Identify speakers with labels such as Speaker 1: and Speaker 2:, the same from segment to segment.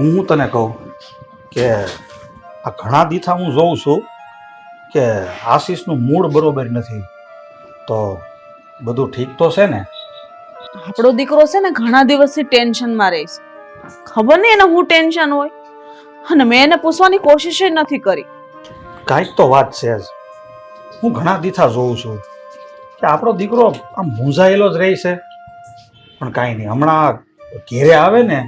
Speaker 1: હું તને કહું કે આ ઘણા દીથા હું જોઉં છું કે આશીષનું મૂડ બરોબર નથી, તો બધું ઠીક તો છે ને?
Speaker 2: આપણો દીકરો છે ને ઘણા દિવસથી ટેન્શનમાં રહે છે. ખબર નહીં એને હું ટેન્શન હોય, અને મેં એને પૂછવાની કોશિશ નથી કરી.
Speaker 1: કાંઈક તો વાત છે જ. હું ઘણા દીથા જોઉં છું કે આપણો દીકરો આમ મૂંઝાયેલો જ રહે છે. પણ કાંઈ નહીં, હમણાં ઘેરે આવે ને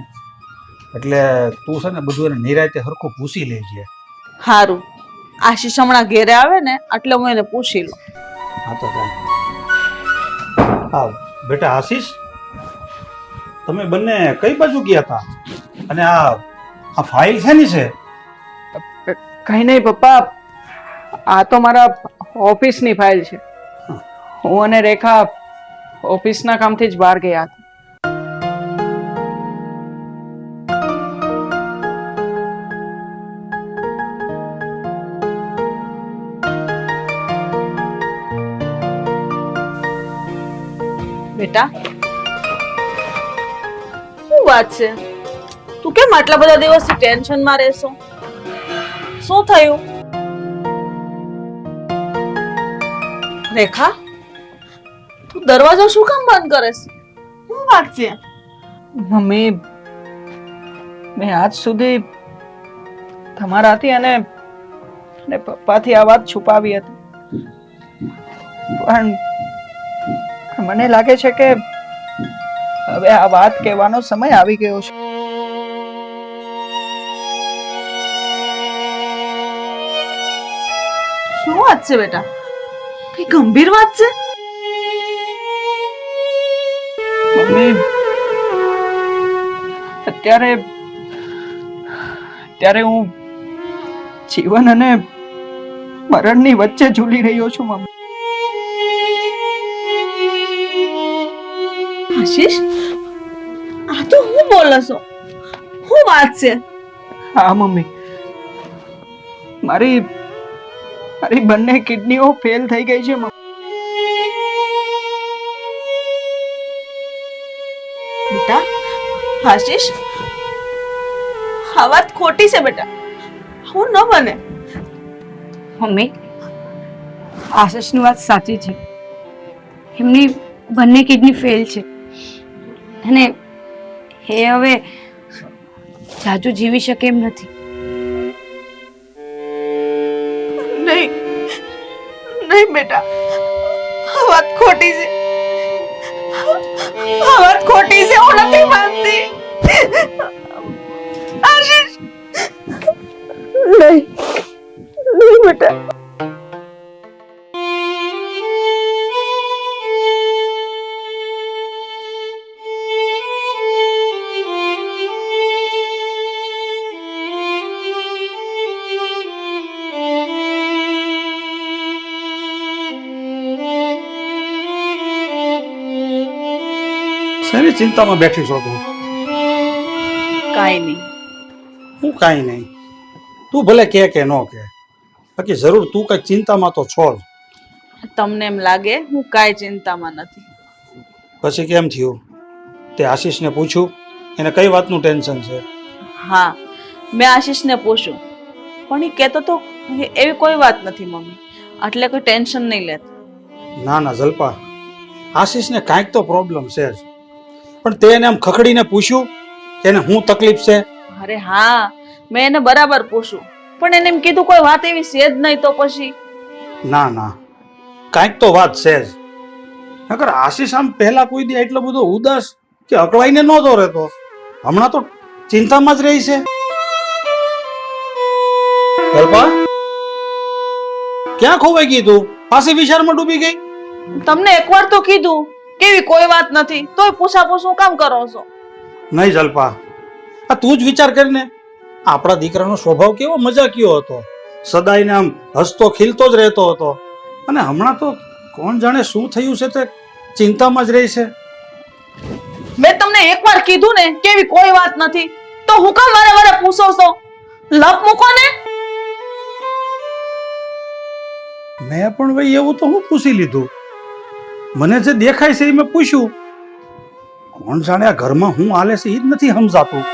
Speaker 1: એટલે તું છે ને બધું એને નિરાંતે હરખું પૂછી લેજે.
Speaker 2: સારું, આશીષ હમણાં ઘેરે આવે ને એટલે હું એને પૂછી લઉં.
Speaker 1: હા તો કાંઈ. હા બેટા આશીષ, તમે બંને કઈ બાજુ ગયા હતા? અને આ ફાઇલ શેની છે?
Speaker 3: કઈ નહીં પપ્પા, આ તો મારા ઓફિસની ફાઇલ છે. હું અને રેખા ઓફિસના કામથી જ બહાર ગયા હતા.
Speaker 2: બેટા, શું વાત છે? તું કેમ આટલા બધા દિવસથી ટેન્શનમાં રહેશો? શું થયું? રેખા, તું દરવાજો શું કામ બંધ કરે છે? શું વાત છે?
Speaker 3: મમ્મી, મેં આજ સુધી તમારાથી અને પપ્પાથી આ વાત છુપાવી હતી, પણ મને લાગે છે કે હવે આ વાત કહેવાનો સમય આવી ગયો છે.
Speaker 2: શું વાત છે બેટા? કઈ ગંભીર વાત છે?
Speaker 3: મમ્મી, અત્યારે હું જીવન અને મરણની વચ્ચે ઝૂલી રહ્યો છું મમ્મી.
Speaker 2: આશીષ, આ તો હું બોલો છો? શું વાત છે?
Speaker 3: હા મમ્મી, મારી બંને કિડનીઓ ફેલ થઈ ગઈ છે મમ્મી.
Speaker 2: બેટા આશીષ, આ વાત ખોટી છે બેટા, હું ન બને.
Speaker 4: મમ્મી, આશીષની વાત સાચી છે. એમની બંને કિડની ફેલ છે અને એ હવે જાજુ જીવી શકે એમ નથી.
Speaker 2: નહીં નહીં બેટા, આ વાત ખોટી છે, આ વાત ખોટી છે, હું નથી માનતી. આશીષ, નહીં નહીં બેટા.
Speaker 1: શેની ચિંતામાં બેઠી છો તું?
Speaker 2: કાંઈ નહીં.
Speaker 1: હું કાંઈ નહીં, તું ભલે કે ન કે, બાકી જરૂર તું કઈ ચિંતામાં તો છો જ.
Speaker 2: તમને એમ લાગે હું કાંઈ ચિંતામાં નથી.
Speaker 1: પછી કેમ થયું? તે આશીષને પૂછ્યું એને કઈ વાતનું ટેન્શન છે?
Speaker 2: હા, મેં આશીષને પૂછ્યું, પણ એ કહેતો તો એવી કોઈ વાત નથી મમ્મી, એટલે કોઈ ટેન્શન નહીં લેત.
Speaker 1: ના ના જલ્પા, આશીષને કાંઈક તો પ્રોબ્લેમ છે જ, પણ તે એને આમ ખખડીને પૂછ્યું કે એને શું તકલીફ છે?
Speaker 2: અરે હા, મેં એને બરાબર પૂછ્યું, પણ એને એમ કીધું કોઈ વાત એવી છે જ નહીં. તો પછી
Speaker 1: ના ના, કાંઈક તો વાત છે જ. નકર આશીષ આમ પહેલા કોઈ દી એટલો બધો ઉદાસ કે અકળાઈને નહોતો રહેતો, હમણાં તો ચિંતામાં જ રહી છે. જલ્પા, ક્યાં ખોવાઈ ગઈ તું? પાછી વિચારમાં ડૂબી ગઈ?
Speaker 2: તમને એકવાર તો કીધું કેવી કોઈ વાત નથી, તોય પૂછું કામ કરો છો?
Speaker 1: નહીં જલ્પા, આ તું જ વિચાર કરીને, આપણા દીકરાનો સ્વભાવ કેવો મજાકિયો હતો, સદાયને આમ હસતો ખીલતો જ રહેતો હતો, અને હમણાં તો કોણ જાણે શું થયું છે તે ચિંતામાં જ રહી છે.
Speaker 2: મેં તમને એકવાર કીધું ને કેવી કોઈ વાત નથી, તો હું કામ વારે વારે પૂછો છો? લપ મૂકો ને.
Speaker 1: મેં પણ ભાઈ એવું તો હું પૂછી લીધું, મને જે દેખાય છે એ મેં પૂછ્યું. કોણ જાણે આ ઘરમાં હું હાલે છે એ જ નથી સમજાતું.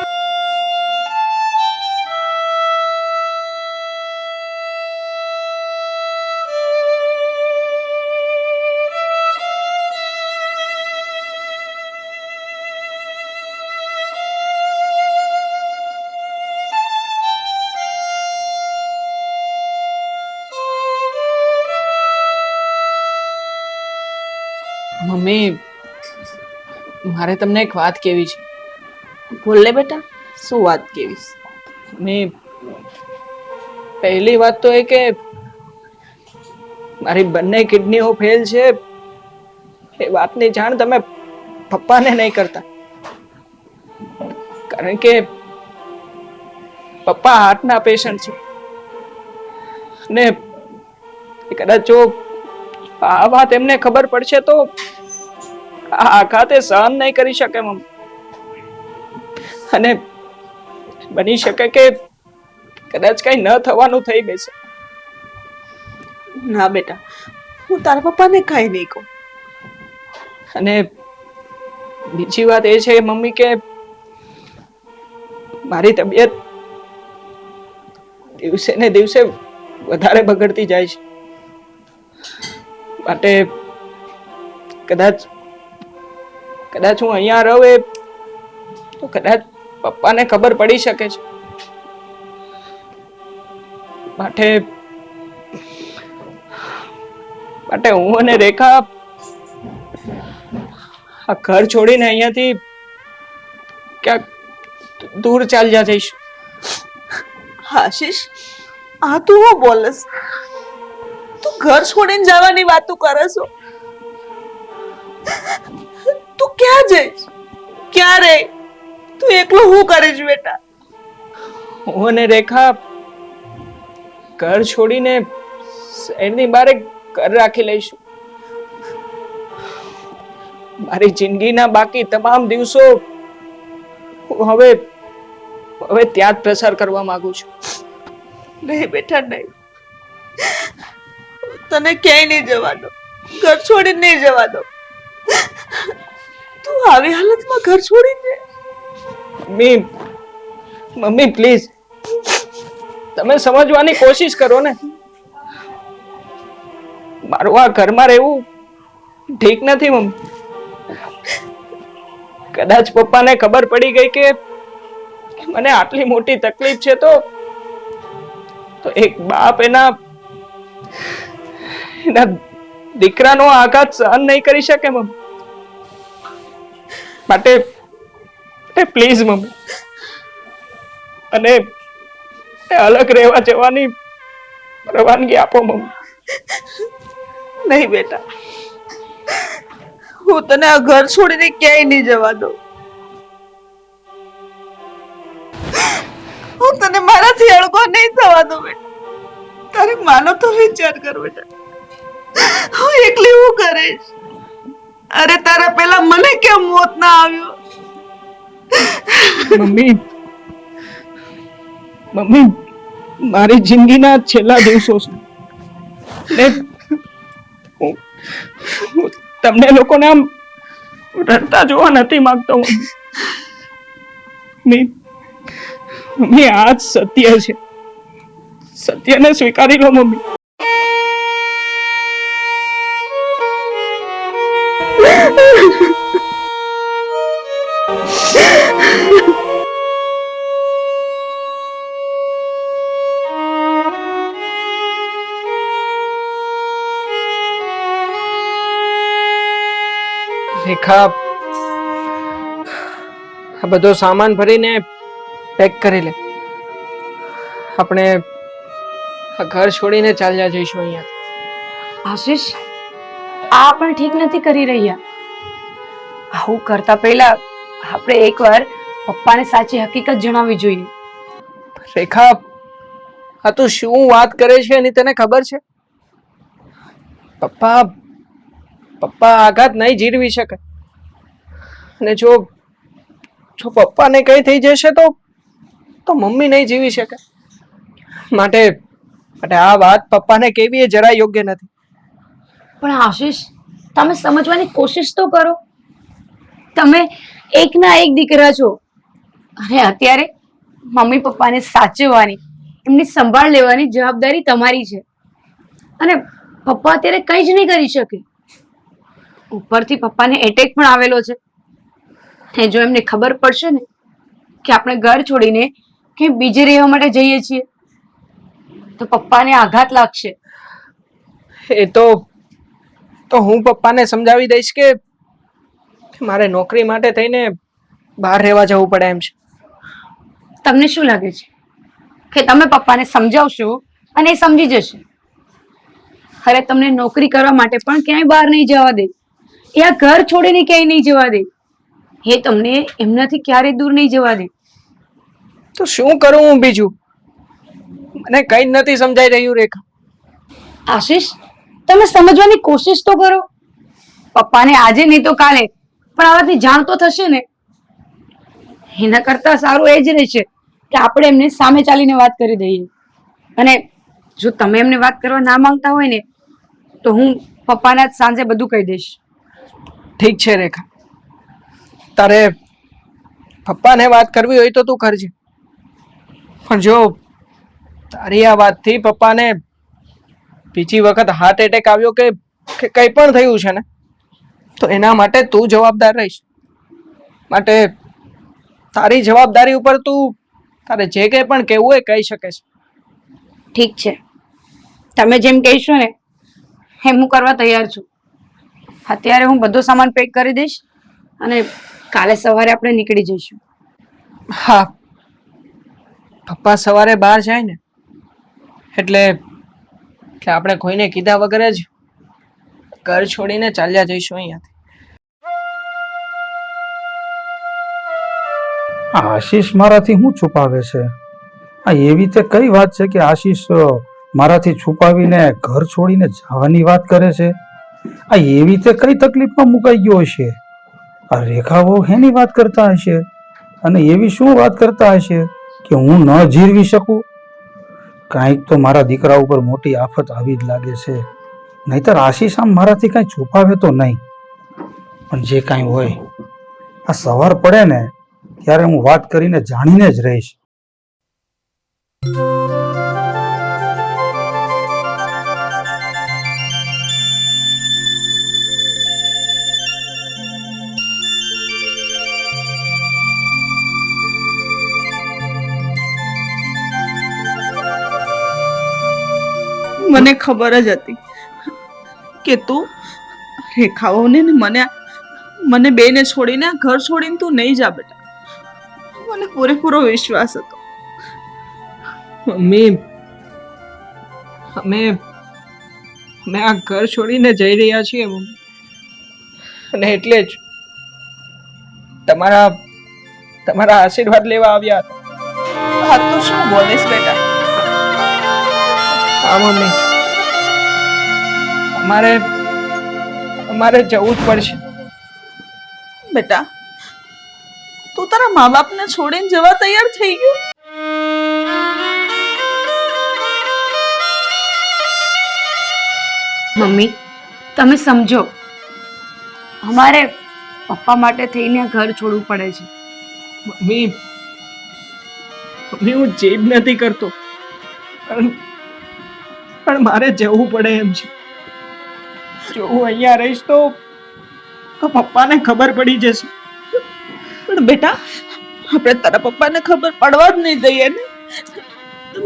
Speaker 3: મમ્મી મારે તમને એક વાત કહેવી છે.
Speaker 2: બોલ લે બેટા, શું વાત કેવીશ?
Speaker 3: મમ્મી પહેલી વાત તો એ કે મારી બંને કિડનીઓ ફેલ છે એ વાતની જાણ તમે પપ્પાને નહીં કરતા, કારણ કે પપ્પા હાર્ટના પેશન્ટ છે ને કદાચ જો આ વાત એમને ખબર પડશે તો આ આઘાતે સહન નહીં કરી શકે મમ્મી, અને બની શકે કે કદાચ કઈ ન થવાનું થઈ બેસે.
Speaker 2: ના બેટા, હું તારા પપ્પાને કાંઈ નહીં કહું.
Speaker 3: અને બીજી વાત એ છે મમ્મી કે મારી તબિયત દિવસે ને દિવસે વધારે બગડતી જાય છે, માટે કદાચ હું અહીંયા રહું એ તો કદાચ પપ્પાને ખબર પડી શકે છે, માટે હું અને રેખા આ ઘર છોડીને અહીંયાથી ક્યાંક દૂર ચાલ્યા જઈશું.
Speaker 2: આશીષ, આ તું હું બોલસ? તું ઘર છોડીને જવાની વાતો કરે છો? તું ક્યાં જઈશ? ક્યાં રહે? તું એકલો હું કરીશ બેટા?
Speaker 3: હું અને રેખા ઘર છોડીને શહેરની બહાર એક ઘર રાખી લઈશું. મારી જિંદગીના બાકી તમામ દિવસો હું હવે ત્યાં જ પ્રસાર કરવા માંગુ છું.
Speaker 2: નહીં બેટા, નહીં. તને ક્યાંય નહીં જવા દો, ઘર છોડીને નહીં જવા દો. તું આવી હાલતમાં ઘર છોડીને
Speaker 3: મમ્મી પ્લીઝ તમે સમજવાની કોશિશ કરો ને. મારું આ ઘરમાં રહેવું ઠીક નથી મમ્મી. કદાચ પપ્પાને ખબર પડી ગઈ કે મને આટલી મોટી તકલીફ છે તો એક બાપ એના દીકરાનો આઘાત સહન નહીં કરી શકે મમ્મી. માટે પ્લીઝ મમ્મી, અને અલગ રહેવા જવાની પરવાનગી આપો મમ્મી.
Speaker 2: નહીં બેટા, હું તને આ ઘર છોડીને ક્યાંય નહીં જવા દઉં. હું તને મારાથી અળગો નહીં થવા દઉં બેટા. તારે માનો તો વિચાર કર બેટા, હું એકલી હું કરીશ? અરે તારા પહેલા મને કેમ મોત ના આવ્યો?
Speaker 3: મમ્મી મારી જિંદગીના છેલ્લા દિવસો છે ને હું તમને લોકોને આમ રડતા જોવા નથી માંગતો. મમ્મી આ જ સત્ય છે, સત્યને સ્વીકારી લો મમ્મી. રેખા, આ બધો સામાન ભરીને પેક કરી લે. આપણે આ ઘર છોડીને ચાલ્યા જઈશું અહીંયા.
Speaker 4: આશીષ, આ પણ ઠીક નથી કરી રહ્યા. આવું કરતા પહેલા આપણે એકવાર પપ્પાને સાચી હકીકત જણાવવી જોઈએ.
Speaker 3: રેખા, આ તું શું વાત કરે છે એની તને ખબર છે? પપ્પા આઘાત નહીં જીરવી શકે, અને જો પપ્પાને કઈ થઈ જશે તો મમ્મી નહીં જીવી શકે. માટે આ વાત પપ્પાને કેવી એ જરા યોગ્ય નથી.
Speaker 4: પણ આશીષ, તમે સમજવાની કોશિશ તો કરો. તમે એકના એક દીકરા છો, અને અત્યારે મમ્મી પપ્પાને સાચવવાની, એમની સંભાળ લેવાની જવાબદારી તમારી છે. અને પપ્પા અત્યારે કંઈ જ નહીં કરી શકે. ઉપરથી પપ્પાને એટેક પણ આવેલો છે. ને જો એમને ખબર પડશે ને કે આપણે ઘર છોડીને કે બીજે રહેવા માટે જઈએ છીએ તો પપ્પાને આઘાત લાગશે.
Speaker 3: એ તો હું પપ્પાને સમજાવી દઈશ કે કે મારે નોકરી માટે થઈને બહાર રહેવા જવું પડે એમ છે.
Speaker 4: તમને શું લાગે છે કે તમે પપ્પાને સમજાવશો અને એ સમજી જશે? અરે તમને નોકરી કરવા માટે પણ ક્યાંય બહાર નહીં જવા દે, એ આ ઘર છોડીને ક્યાંય નહીં જવા દે, એ તમને એમનાથી ક્યારેય દૂર નહીં જવા દે.
Speaker 3: તો શું કરું હું બીજું? મને કઈ જ નથી સમજાઈ રહ્યું રેખા.
Speaker 4: આશીષ, તમે સમજવાની કોશિશ તો કરો. પપ્પાને આજે નહીં તો કાલે પણ આવાથી જાણ તો થશે ને. એના કરતા સારું એ જ રહેશે કે આપણે એમને સામે ચાલીને વાત કરી દઈએ. અને જો તમે એમને વાત કરવા ના માંગતા હોય ને તો હું પપ્પાને જ સાંજે બધું કહી દઈશ.
Speaker 3: ઠીક છે રેખા, તારે પપ્પાને વાત કરવી હોય તો તું કરજે, પણ જો તારી આ વાતથી પપ્પાને બીજી વખત હાર્ટ એટેક આવ્યો કે કંઈ પણ થયું છે ને તો એના માટે તું જવાબદાર રહીશ. માટે તારી જવાબદારી ઉપર તું તારે જે કંઈ પણ કહેવું હોય કહી શકે છે.
Speaker 4: ઠીક છે, તમે જેમ કહેશો ને એમ હું કરવા તૈયાર છું. અત્યારે હું બધો સામાન પેક કરી દઈશ અને કાલે સવારે આપણે નીકળી જઈશું.
Speaker 3: હા, પપ્પા સવારે બહાર જાય ને એટલે આપણે કોઈને કીધા વગર જ ઘર છોડીને ચાલ્યા જઈશું અહીંયાથી.
Speaker 1: આશીષ મારાથી શું છુપાવે છે? આ એવી તે કઈ વાત છે કે આશીષ મારાથી છુપાવીને ઘર છોડીને જવાની વાત કરે છે? આ એવી તે કઈ તકલીફમાં મુકાઈ ગયો હશે? આ રેખાઓ એની વાત કરતા હશે અને એવી શું વાત કરતા હશે કે હું ન જીરવી શકું? કાંઈક તો મારા દીકરા ઉપર મોટી આફત આવી જ લાગે છે. નહીતર આશીષ આમ મારાથી કાંઈ છુપાવે તો નહીં. પણ જે કાંઈ હોય, આ સવાર પડે ને ત્યારે હું વાત કરીને જાણીને જ રહીશ.
Speaker 2: મને ખબર જ હતી કે તું રેખાઓને ને મને બેને છોડીને આ ઘર છોડીને તું નહીં જા બેટા. મને પૂરેપૂરો વિશ્વાસ હતો.
Speaker 3: મમ્મી, અમે આ ઘર છોડીને જઈ રહ્યા છીએ મમ્મી, અને એટલે જ તમારા આશીર્વાદ લેવા આવ્યા હતા.
Speaker 2: આ તું શું બોલીશ બેટા?
Speaker 3: હા મમ્મી, અમારે જવું જ પડશે.
Speaker 2: બેટા, તું તારા મા બાપને છોડીને જવા તૈયાર થઈ ગયો?
Speaker 4: મમ્મી, તમે સમજો, અમારે પપ્પા માટે થઈને આ ઘર છોડવું પડે છે.
Speaker 3: મમ્મી, હું જીદ નથી કરતો, પણ મારે જવું પડે એમ છે. જો હું અહીંયા રહીશ તો પપ્પાને ખબર પડી જશે.
Speaker 2: પણ બેટા, આપણે તારા પપ્પાને ખબર પડવા જ નહીં દઈએ ને.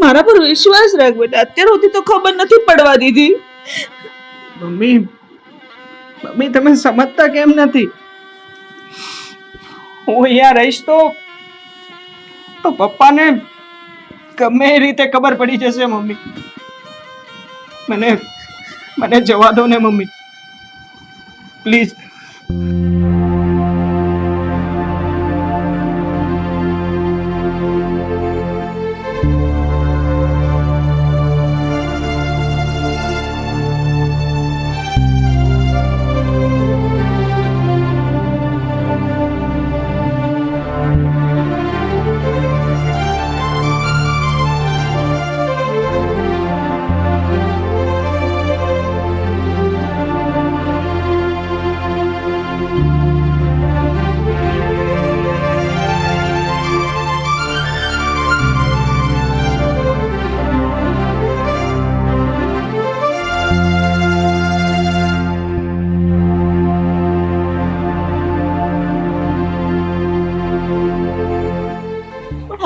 Speaker 2: મારા પર વિશ્વાસ રાખ બેટા. અત્યાર સુધી તો ખબર નથી પડવા દીધી.
Speaker 3: મમ્મી, તમે સમજતા કેમ નથી? હું અહીંયા રહીશ તો પપ્પાને ગમે એ રીતે ખબર પડી જશે. મમ્મી, મને જવા દો ને મમ્મી, પ્લીઝ.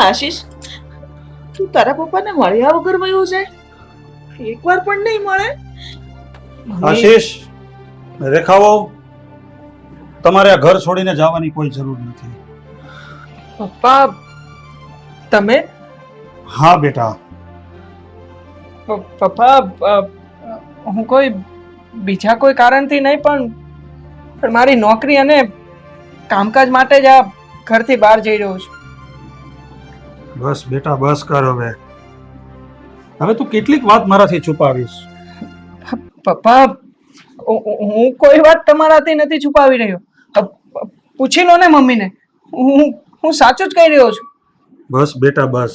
Speaker 2: આશીષ, તું તારા પપ્પાને મળ્યા વગર વયો જાય? એકવાર પણ નહીં મળે?
Speaker 1: આશીષ, રેખાઓ, તમારે આ ઘર છોડીને જવાની કોઈ જરૂર નથી.
Speaker 3: પપ્પા તમે
Speaker 1: હા બેટા.
Speaker 3: પપ્પા હું કોઈ બીજા કોઈ કારણથી નહીં પણ મારી નોકરી અને કામકાજ માટે જ આ ઘરથી બહાર જઈ રહ્યો છું.
Speaker 1: બસ બેટા બસ કર હવે. હવે તું કેટલીક વાત મારાથી છુપાવીશ?
Speaker 3: પપ્પા હું કોઈ વાત તમારાથી નથી છુપાવી રહ્યો. પૂછી લો ને મમ્મીને. હું સાચું જ કહી રહ્યો છું.
Speaker 1: બસ બેટા બસ.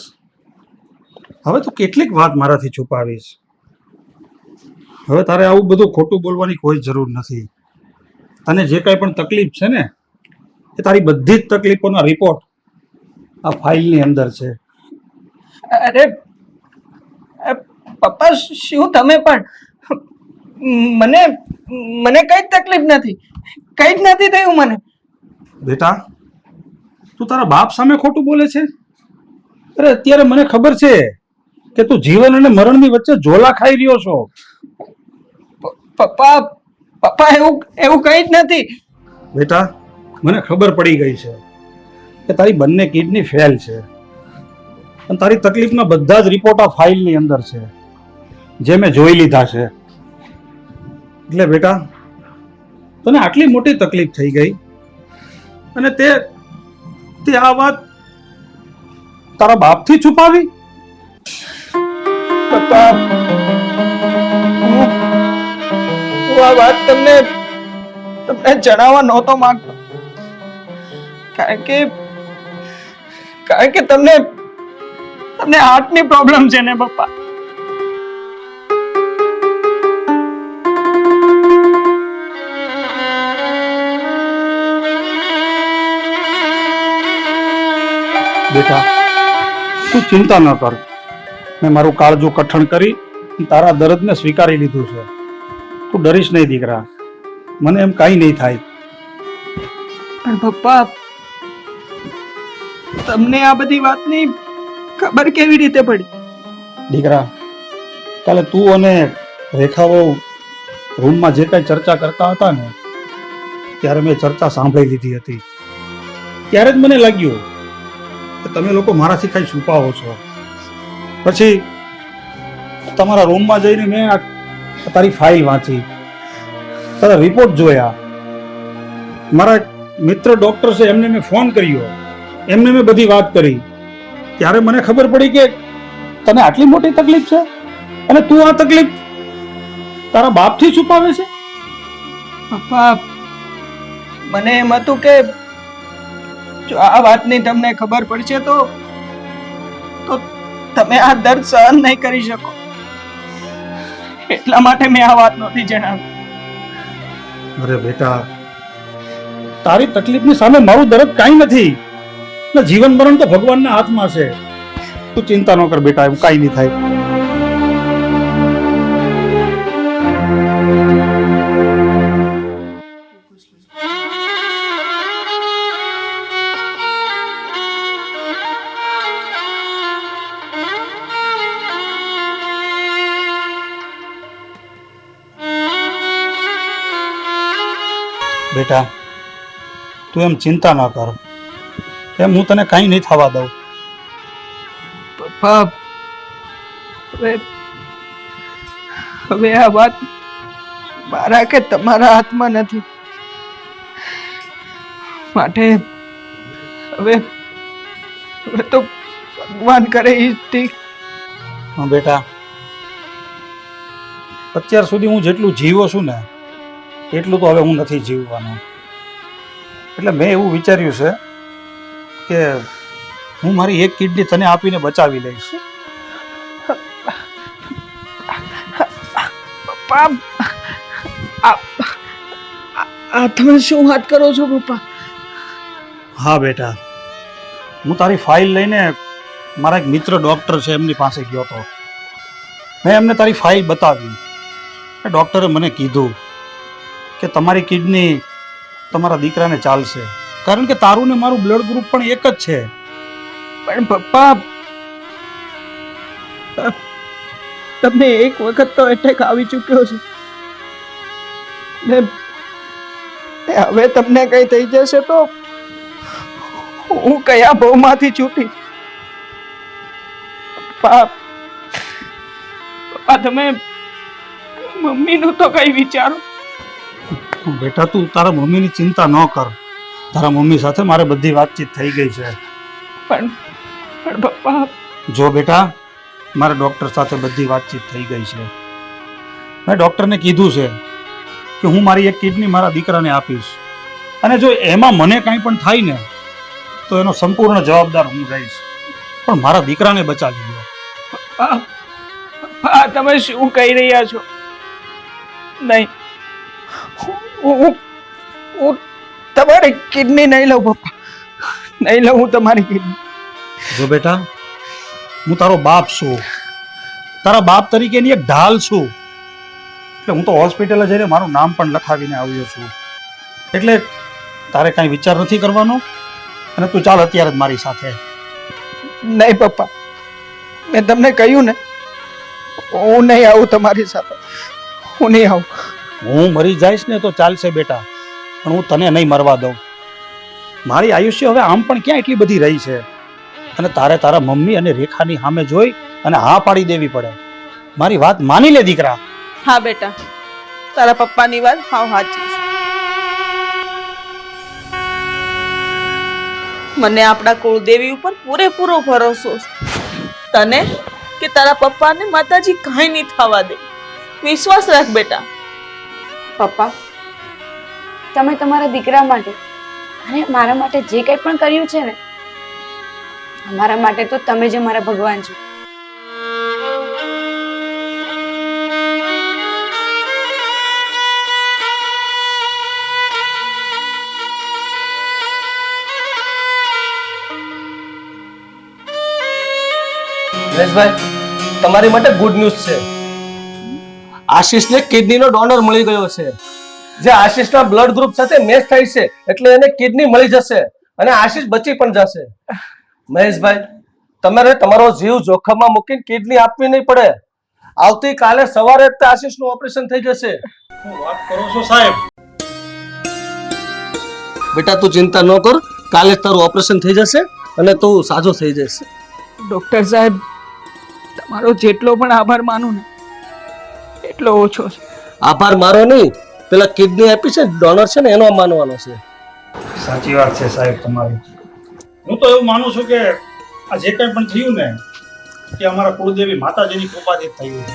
Speaker 1: હવે તું કેટલીક વાત મારાથી છુપાવીશ? હવે તારે આવું બધું ખોટું બોલવાની કોઈ જરૂર નથી. તને જે કાંઈ પણ તકલીફ છે ને એ તારી બધી જ તકલીફોના રિપોર્ટ આ ફાઇલની અંદર છે.
Speaker 3: અરે પપ્પા શું તમે પણ મને મને કઈ જ તકલીફ નથી. કઈ જ નથી થયું મને.
Speaker 1: બેટા તું તારા બાપ સામે ખોટું બોલે છે? અરે અત્યારે મને ખબર છે કે તું જીવન અને મરણની વચ્ચે ઝોલા ખાઈ રહ્યો છો.
Speaker 3: પપ્પા પપ્પા એવું કઈ જ નથી.
Speaker 1: બેટા મને ખબર પડી ગઈ છે કે તારી બંને કિડની ફેલ છે અને તારી તકલીફના બધા જ રિપોર્ટ આ ફાઇલની અંદર છે જે મેં જોઈ લીધા છે. એટલે બેટા તને આટલી મોટી તકલીફ થઈ ગઈ અને તે આ વાત તારા બાપથી છુપાવી?
Speaker 3: પપ્પા હું આ વાત તમને જણાવવા નહોતો માંગતો કારણ કે તમને હાર્ટની પ્રોબ્લેમ છે ને પપ્પા.
Speaker 1: બેટા તું ચિંતા ન કર. મેં મારું કાળજું કઠણ કરી તારા દર્દને સ્વીકારી લીધું છે. તું ડરીશ નહીં દીકરા. મને એમ કાંઈ નહીં થાય.
Speaker 3: પણ પપ્પા તમને આ બધી વાતની ખબર કેવી રીતે પડી?
Speaker 1: દીકરા કાલે તું અને રેખાઓ રૂમમાં જે કાંઈ ચર્ચા કરતા હતા ને ત્યારે મેં ચર્ચા સાંભળી લીધી હતી. ત્યારે જ મને લાગ્યું કે તમે લોકો મારાથી કાંઈ છુપાવો છો. પછી તમારા રૂમમાં જઈને મેં તારી ફાઇલ વાંચી, તારા રિપોર્ટ જોયા. મારા મિત્ર ડોક્ટર છે એમને મેં ફોન કર્યો, એમને મેં બધી વાત કરી. ત્યારે મને ખબર પડી કે તને આટલી મોટી તકલીફ છે અને તું આ તકલીફ તારા બાપથી છુપાવે છે.
Speaker 3: પપ્પા મને એમ હતું કે જો આ વાતની તમને ખબર પડશે તો તમે આ દર્દ સહન નહીં કરી શકો. એટલા માટે મેં આ વાત નહોતી જણાવી.
Speaker 1: અરે બેટા તારી તકલીફની સામે મારું દર્દ કાંઈ નથી. જીવન મરણ તો ભગવાનના હાથમાં છે. તું ચિંતા ન કર બેટા, એવું કાંઈ નહીં થાય. બેટા તું એમ ચિંતા ના કર. એમ હું તને કાંઈ નહીં થવા દઉં.
Speaker 3: પપ્પા હવે આ વાત મારા કે તમારા હાથમાં નથી. માટે હવે તો ભગવાન કરે એ ઠીક.
Speaker 1: હા બેટા અત્યાર સુધી હું જેટલું જીવ્યો છું ને એટલું તો હવે હું નથી જીવવાનો. એટલે મેં એવું વિચાર્યું છે કે હું મારી એક કિડની તને આપીને બચાવી લઈશ.
Speaker 3: પપ્પા આ તમે શું વાત કરો છો પપ્પા?
Speaker 1: હા બેટા હું તારી ફાઇલ લઈને મારા એક મિત્ર ડૉક્ટર છે એમની પાસે ગયો હતો. મેં એમને તારી ફાઇલ બતાવી. ડૉક્ટરે મને કીધું કે તમારી કિડની તમારા દીકરાને ચાલશે, કારણ કે તારું ને મારું બ્લડ ગ્રુપ પણ એક જ છે.
Speaker 3: પણ પપ્પા તમને એક વખત તો એટેક આવી ચૂક્યો છે ને હવે તમને કઈ થઈ જશે તો હું કયા ભવમાંથી છૂટી? પપ્પા પપ્પા તમે મમ્મીનું તો કઈ વિચારો.
Speaker 1: બેટા તું તારા મમ્મીની ચિંતા ન કર. તારા મમ્મી સાથે મારે બધી વાતચીત થઈ ગઈ છે.
Speaker 3: પણ પપ્પા
Speaker 1: જો બેટા, મારે ડૉક્ટર સાથે બધી વાતચીત થઈ ગઈ છે. મેં ડૉક્ટરને કીધું છે કે હું મારી એક કિડની મારા દીકરાને આપીશ, અને જો એમાં મને કાંઈ પણ થાય ને તો એનો સંપૂર્ણ જવાબદાર હું રહીશ, પણ મારા દીકરાને બચાવી લો.
Speaker 3: પપ્પા પપ્પા તમે શું કહી રહ્યા છો? નહીં, હું તમારી કિડની નહીં લઉં પપ્પા, નહીં લઉં હું તમારી કિડની.
Speaker 1: જો બેટા, હું તારો બાપ છું, તારા બાપ તરીકેની એક ઢાલ છું, એટલે હું તો હોસ્પિટલે જઈને મારું નામ પણ લખાવીને આવ્યો છું. એટલે તારે કાંઈ વિચાર નથી કરવાનો, અને તું ચાલ અત્યારે જ મારી સાથે.
Speaker 3: નહીં પપ્પા, મેં તમને કહ્યું ને, હું નહીં આવું તમારી સાથે, હું નહીં આવું.
Speaker 1: હું મરી જઈશ ને તો ચાલશે બેટા, પણ હું તને નહીં મરવા દઉં. મારી આયુષ્ય હવે આમ પણ ક્યાં એટલી બધી રહી છે, અને તારે તારા મમ્મી અને રેખાની સામે જોઈ અને હા પાડી દેવી પડે. મારી વાત માની લે દીકરા.
Speaker 2: હા બેટા, તારા પપ્પાની વાત હાવ સાચી છે. મને આપણા કુળદેવી ઉપર પૂરેપૂરો ભરોસો છે. તને કે તારા પપ્પાને માતાજી કાંઈ નહીં થવા દે. વિશ્વાસ રાખ બેટા.
Speaker 4: પપ્પા, તમે તમારા દીકરા માટે અને મારા માટે જે કંઈ પણ કર્યું છે ને, અમારા માટે તો તમે જ અમારા ભગવાન છો.
Speaker 5: નરેશભાઈ, તમારી માટે ગુડ ન્યૂઝ છે. આશીષને કિડનીનો ડોનર મળી ગયો છે. જે આશીષના બ્લડ ગ્રુપ સાથે મેચ થાય છે, એટલે એને કિડની મળી જશે અને આશીષ બચી પણ જશે. મહેશભાઈ, તમારે તમારો જીવ જોખમમાં મૂકીને કિડની આપવી નહીં પડે. આવતીકાલે સવારે જ આશીષનું ઓપરેશન થઈ જશે.
Speaker 1: શું વાત કરો છો સાહેબ?
Speaker 5: બેટા તું ચિંતા ન કર, કાલે જ તારું ઓપરેશન થઈ જશે અને તું સાજો થઈ જશે.
Speaker 3: ડોક્ટર સાહેબ, તમારો જેટલો પણ આભાર માનું ને એટલો ઓછો છે.
Speaker 5: આભાર મારો નહીં, પેલા કિડની આપી છે ડોનર છે ને એનો માનવાનો છે.
Speaker 1: સાચી વાત છે સાહેબ તમારી. હું તો એવું માનું છું કે આ જે કંઈ પણ થયું ને, કે અમારા કુળદેવી માતાજીની કૃપાથી જ થયું છે.